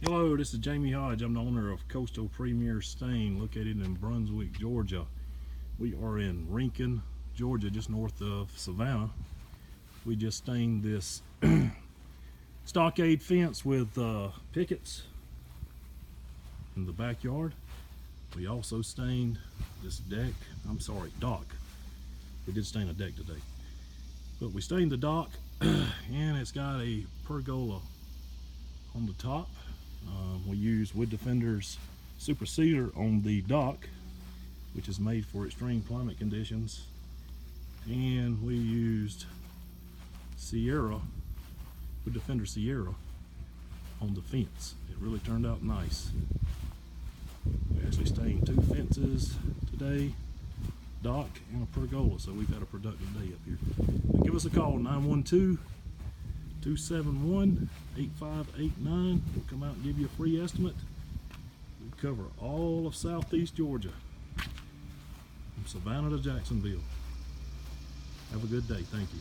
Hello, this is Jamie Hodge. I'm the owner of Coastal Premier Stain located in Brunswick, Georgia. We are in Rincon, Georgia, just north of Savannah. We just stained this stockade fence with pickets in the backyard. We also stained this dock. We did stain a deck today. But we stained the dock and it's got a pergola on the top. We use Wood Defenders Super Sealer on the dock, which is made for extreme climate conditions, and we used Sierra, Wood Defender Sierra, on the fence. It really turned out nice. We actually stained 2 fences today, dock and a pergola, so we've had a productive day up here. Give us a call, 912-271-8589. We'll come out and give you a free estimate. We cover all of southeast Georgia, from Savannah to Jacksonville. Have a good day. Thank you.